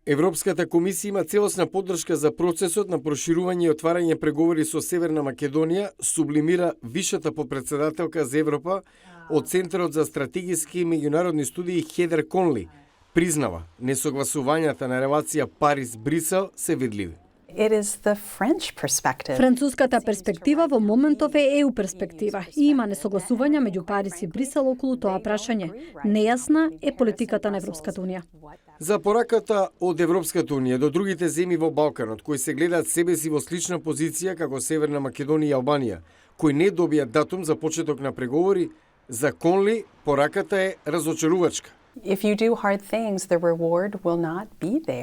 Европската комисија има целосна поддршка за процесот на проширување и отварање преговори со Северна Македонија, сублимира вишата подпредседателка за Европа од Центарот за стратегиски и меѓународни студии Хедер Конли. Признава, несогласувањата на релација Париз-Брисел се видливи. Француската перспектива во моментов е ЕУ перспектива и има несогласувања меѓу Париз и Брисел околу тоа прашање. Нејасна е политиката на Европската унија. За пораката од Европската унија до другите земји во Балканот, кои се гледаат себе си во слична позиција како Северна Македонија и Албанија, кои не добија датум за почеток на преговори, за Конли пораката е разочарувачка.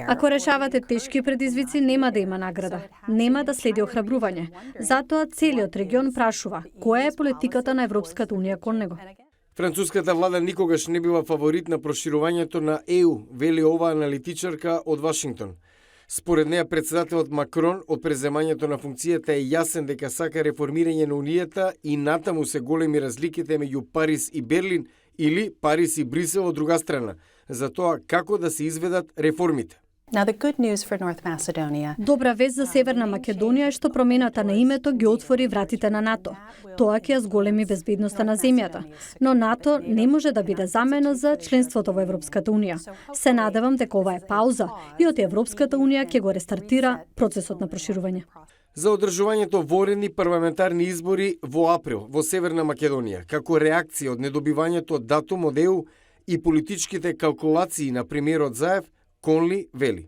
Ако решавате тешки предизвици, нема да има награда, нема да следи охрабрување. Затоа целиот регион прашува која е политиката на Европската унија кон него. Француската влада никогаш не била фаворит на проширувањето на ЕУ, вели оваа аналитичарка од Вашингтон. Според неа, председателот Макрон од преземањето на функцијата е јасен дека сака реформирање на Унијата и натаму се големи разликите меѓу Париз и Берлин или Париз и Брисел од друга страна, за тоа како да се изведат реформите. Добра вест за Северна Македонија е што промената на името ги отвори вратите на НАТО. Тоа ќе ја зголеми безбедноста на земјата. Но НАТО не може да биде замена за членството во Европската унија. Се надевам дека ова е пауза и од Европската унија ќе го рестартира процесот на проширување. За одржувањето воредни парламентарни избори во април во Северна Македонија, како реакција од недобивањето датум од ЕУ и политичките калкулации на премиерот Заев, Конли вели.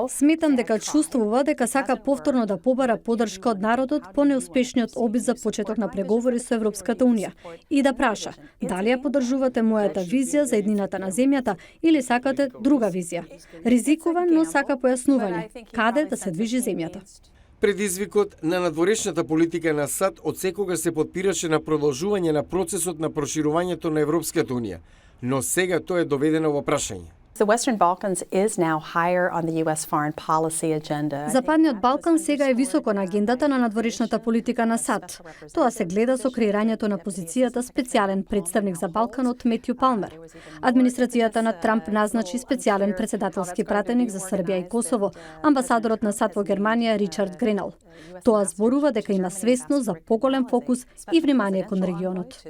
Сметам дека чувствува дека сака повторно да побара поддршка од народот по неуспешниот обид за почеток на преговори со Европската унија и да праша дали ја поддржувате мојата визија за еднината на земјата или сакате друга визија. Ризикува, но сака појаснување каде да се движи земјата. Предизвикот на надворешната политика на САД од секогаш се потпираше на продолжување на процесот на проширувањето на Европската унија, но сега тоа е доведено во прашање. Западниот Балкан сега е високо на агендата на надворешната политика на САД. Тоа се гледа со креирањето на позицијата специјален представник за Балканот Метју Палмер. Администрацијата на Трамп назначи специјален председателски пратеник за Србија и Косово, амбасадорот на САД во Германија Ричард Гренел. Тоа зборува дека има свесност за поголем фокус и внимание кон регионот.